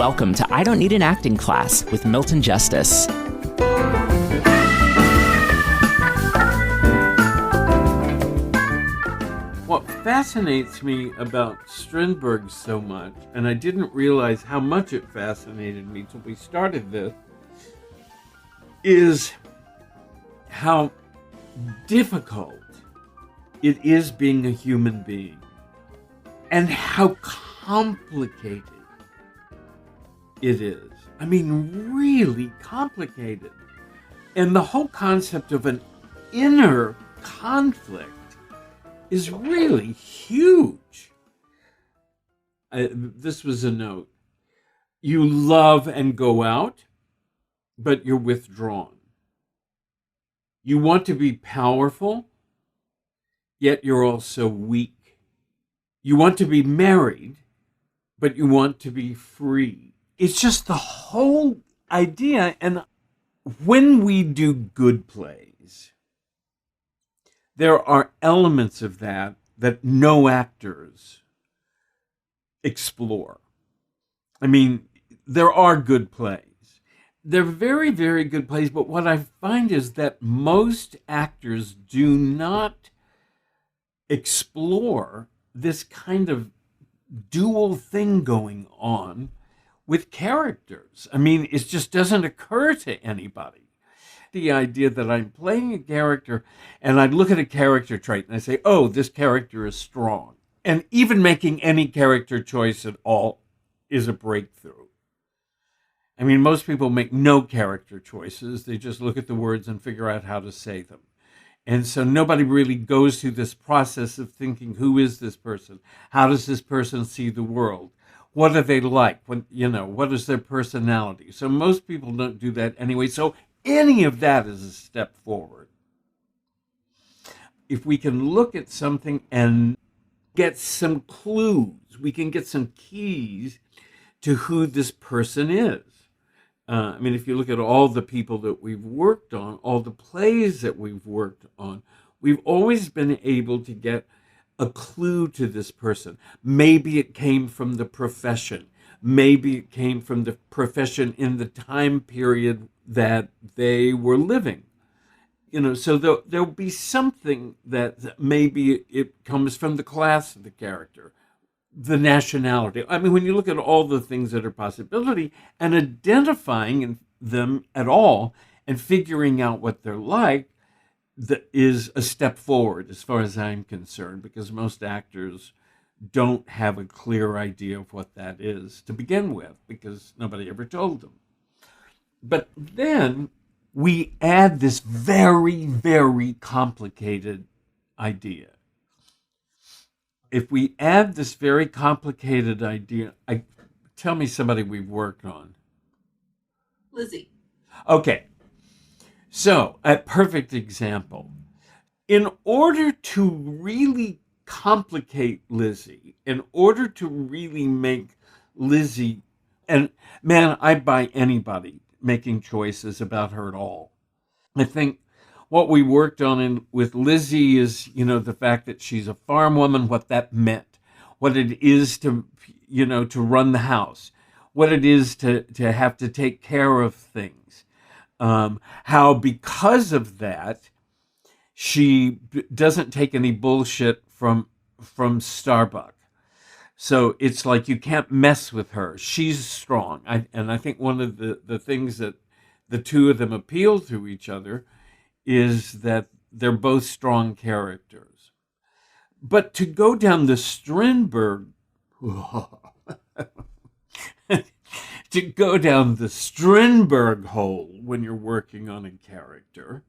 Welcome to I Don't Need an Acting Class with Milton Justice. What fascinates me about Strindberg so much, and I didn't realize how much it fascinated me till we started this, is how difficult it is being a human being and how complicated it is. I mean, really complicated. And the whole concept of an inner conflict is really huge. This was a note. You love and go out, but you're withdrawn. You want to be powerful, yet you're also weak. You want to be married, but you want to be free. It's just the whole idea. And when we do good plays, there are elements of that no actors explore. I mean, there are good plays. They're very, very good plays, but what I find is that most actors do not explore this kind of dual thing going on with characters. I mean, it just doesn't occur to anybody. The idea that I'm playing a character and I look at a character trait and I say, oh, this character is strong. And even making any character choice at all is a breakthrough. I mean, most people make no character choices. They just look at the words and figure out how to say them. And so nobody really goes through this process of thinking, who is this person? How does this person see the world? What are they like? What is their personality? So most people don't do that anyway. So any of that is a step forward. If we can look at something and get some clues, we can get some keys to who this person is. I mean, if you look at all the people that we've worked on, all the plays that we've worked on, we've always been able to get a clue to this person. Maybe it came from the profession. Maybe it came from the profession in the time period that they were living. So there'll be something that maybe it comes from the class of the character, the nationality. I mean, when you look at all the things that are possibility and identifying them at all and figuring out what they're like, that is a step forward as far as I'm concerned, because most actors don't have a clear idea of what that is to begin with, because nobody ever told them. But then we add this very, very complicated idea. If we add this very complicated idea, tell me somebody we've worked on. Lizzie. Okay. So, a perfect example. In order to really complicate Lizzie, in order to really make Lizzie, and man, I buy anybody making choices about her at all. I think what we worked on with Lizzie is, the fact that she's a farm woman, what that meant, what it is to run the house, what it is to have to take care of things. How because of that, she doesn't take any bullshit from Starbuck. So it's like you can't mess with her. She's strong. I think one of the things that the two of them appeal to each other is that they're both strong characters. But to go down the Strindberg to go down the Strindberg hole when you're working on a character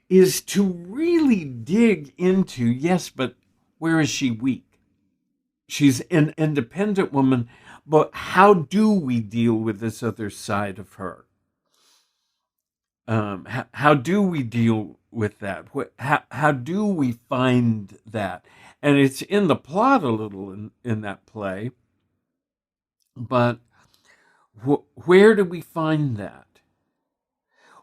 is to really dig into, yes, but where is she weak? She's an independent woman, but how do we deal with this other side of her? How do we deal with that? How do we find that? And it's in the plot a little in that play, but where do we find that?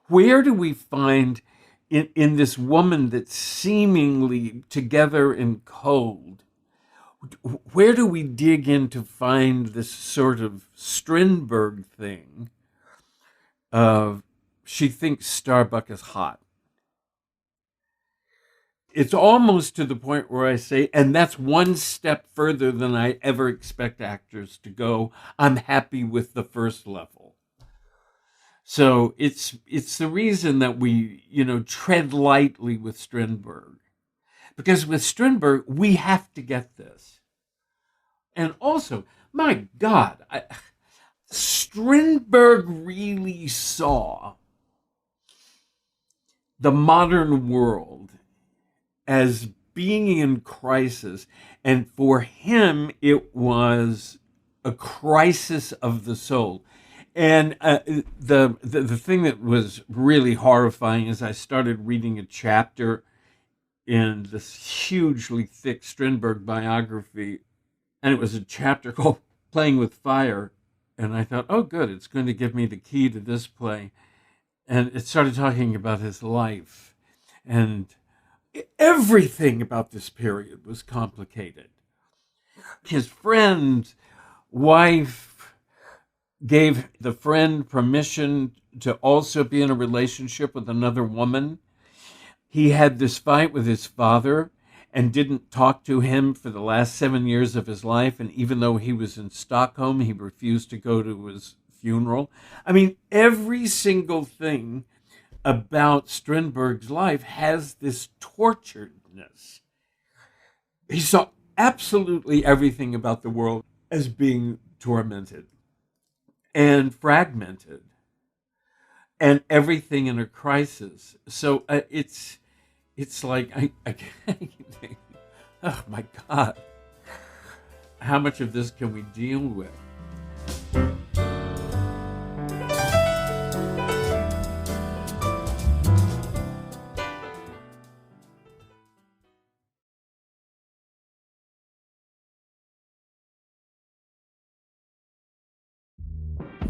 Where do we find in this woman that's seemingly together and cold, where do we dig in to find this sort of Strindberg thing of she thinks Starbuck is hot? It's almost to the point where I say, and that's one step further than I ever expect actors to go. I'm happy with the first level. So it's the reason that we, tread lightly with Strindberg. Because with Strindberg, we have to get this. And also, my God, Strindberg really saw the modern world as being in crisis. And for him, it was a crisis of the soul. And the thing that was really horrifying is I started reading a chapter in this hugely thick Strindberg biography, and it was a chapter called Playing with Fire. And I thought, oh, good, it's going to give me the key to this play. And it started talking about his life. And everything about this period was complicated. His friend's wife gave the friend permission to also be in a relationship with another woman. He had this fight with his father and didn't talk to him for the last 7 years of his life. And even though he was in Stockholm, he refused to go to his funeral. I mean, every single thing about Strindberg's life has this torturedness. He saw absolutely everything about the world as being tormented and fragmented, and everything in a crisis. So it's like I can't think, oh my God, how much of this can we deal with?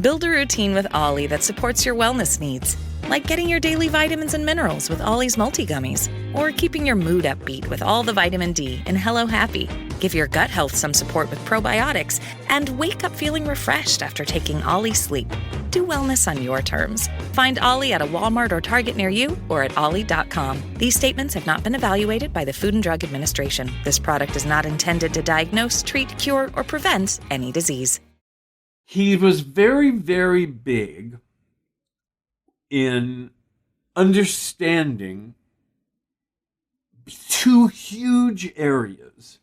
Build a routine with Ollie that supports your wellness needs, like getting your daily vitamins and minerals with Ollie's multi-gummies, or keeping your mood upbeat with all the vitamin D in Hello Happy. Give your gut health some support with probiotics, and wake up feeling refreshed after taking Ollie Sleep. Do wellness on your terms. Find Ollie at a Walmart or Target near you or at ollie.com. These statements have not been evaluated by the Food and Drug Administration. This product is not intended to diagnose, treat, cure, or prevent any disease. He was very, very big in understanding two huge areas.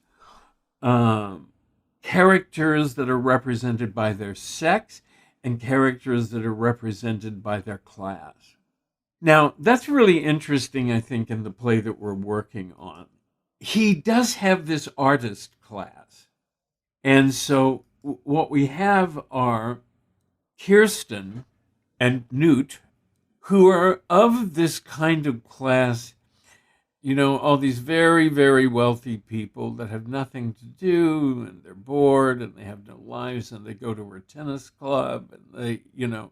Characters that are represented by their sex and characters that are represented by their class. Now, that's really interesting, I think, in the play that we're working on. He does have this artist class. And so what we have are Kirsten and Newt, who are of this kind of class, all these very, very wealthy people that have nothing to do, and they're bored, and they have no lives, and they go to a tennis club, and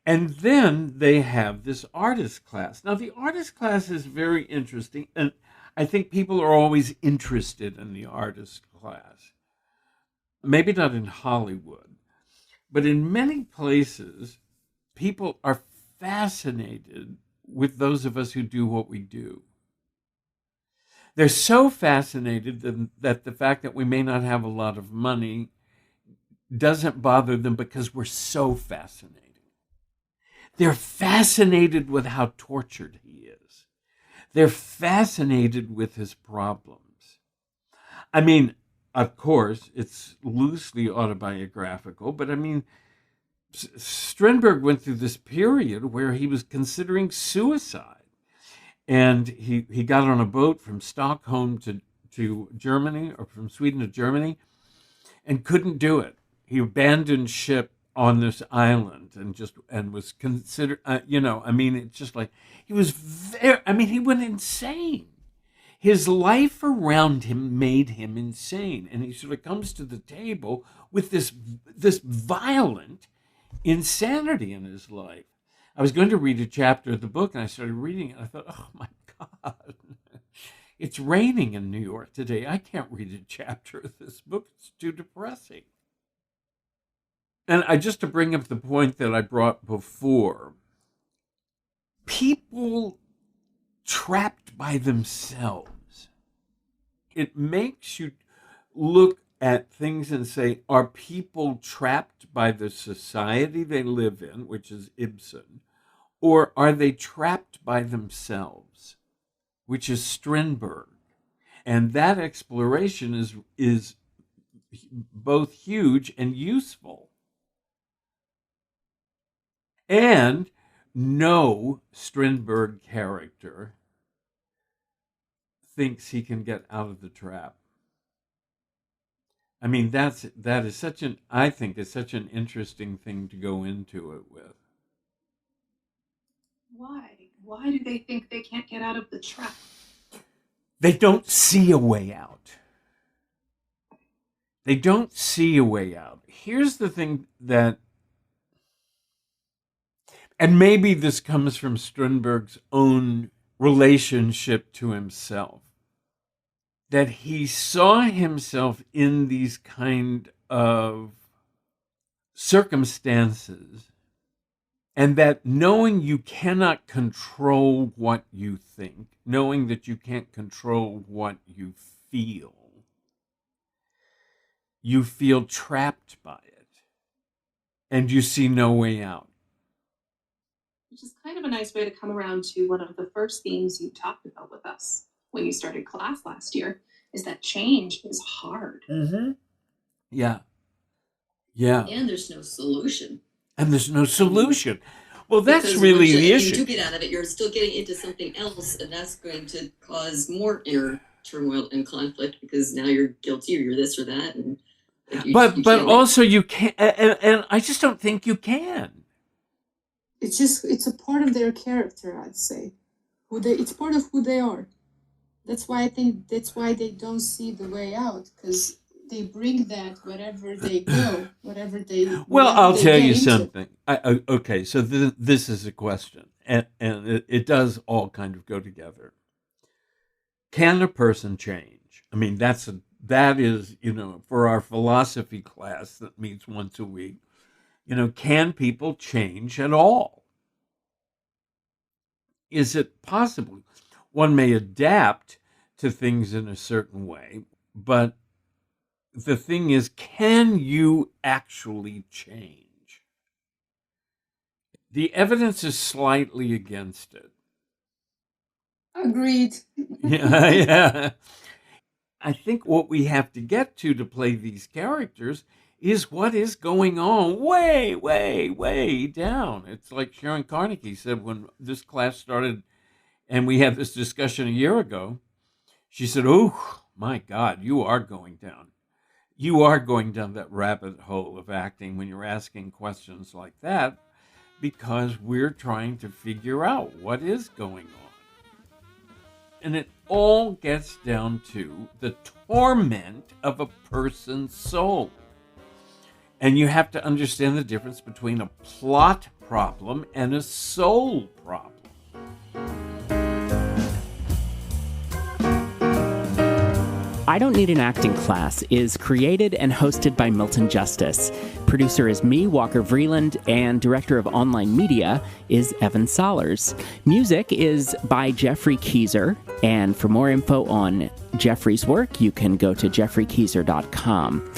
and then they have this artist class. Now, the artist class is very interesting, and I think people are always interested in the artist class. Maybe not in Hollywood, but in many places, people are fascinated with those of us who do what we do. They're so fascinated that the fact that we may not have a lot of money doesn't bother them because we're so fascinated. They're fascinated with how tortured he is. They're fascinated with his problems. I mean, of course, it's loosely autobiographical, but I mean, Strindberg went through this period where he was considering suicide. And he got on a boat from Stockholm to Germany, or from Sweden to Germany, and couldn't do it. He abandoned ship on this island and was considered, it's just like, he went insane. His life around him made him insane. And he sort of comes to the table with this violent insanity in his life. I was going to read a chapter of the book, and I started reading it. I thought, oh, my God. It's raining in New York today. I can't read a chapter of this book. It's too depressing. And just to bring up the point that I brought before, people trapped by themselves, it makes you look at things and say, are people trapped by the society they live in, which is Ibsen, or are they trapped by themselves, which is Strindberg? And that exploration is both huge and useful. And no Strindberg character thinks he can get out of the trap. I mean, that is such an, I think, is such an interesting thing to go into it with. Why? Why do they think they can't get out of the trap? They don't see a way out. They don't see a way out. Here's the thing that, and maybe this comes from Strindberg's own relationship to himself, that he saw himself in these kind of circumstances, and that knowing you cannot control what you think, knowing that you can't control what you feel trapped by it, and you see no way out. Which is kind of a nice way to come around to one of the first themes you talked about with us when you started class last year, is that change is hard. Mm-hmm. Yeah. Yeah. And there's no solution. And there's no solution. Well, that's Because really once the you issue. do get out of it, you're still getting into something else, and that's going to cause more inner turmoil and conflict because now you're guilty or you're this or that. And you But can't also you can't, and I just don't think you can. It's a part of their character, I'd say. It's part of who they are. That's why they don't see the way out, because they bring that wherever they go, whatever they. Well, whatever I'll they tell get you into. something. Okay, so this is a question, and it does all kind of go together. Can a person change? I mean, that is, for our philosophy class that meets once a week, can people change at all? Is it possible? One may adapt to things in a certain way, but the thing is, can you actually change? The evidence is slightly against it. Agreed. Yeah. I think what we have to get to play these characters is what is going on way, way, way down. It's like Sharon Carnegie said when this class started and we had this discussion a year ago. She said, "Oh, my God, you are going down. You are going down that rabbit hole of acting when you're asking questions like that, because we're trying to figure out what is going on." And it all gets down to the torment of a person's soul. And you have to understand the difference between a plot problem and a soul problem. I Don't Need an Acting Class is created and hosted by Milton Justice. Producer is me, Walker Vreeland, and director of online media is Evan Solers. Music is by Jeffrey Keyser, and for more info on Jeffrey's work, you can go to jeffreykeyser.com.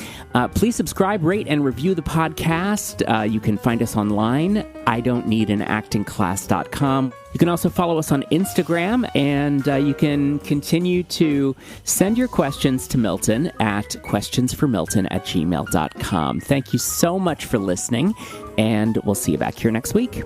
Please subscribe, rate, and review the podcast. You can find us online, idon'tneedanactingclass.com. You can also follow us on Instagram, and you can continue to send your questions to Milton at questionsformilton@gmail.com. Thank you so much for listening, and we'll see you back here next week.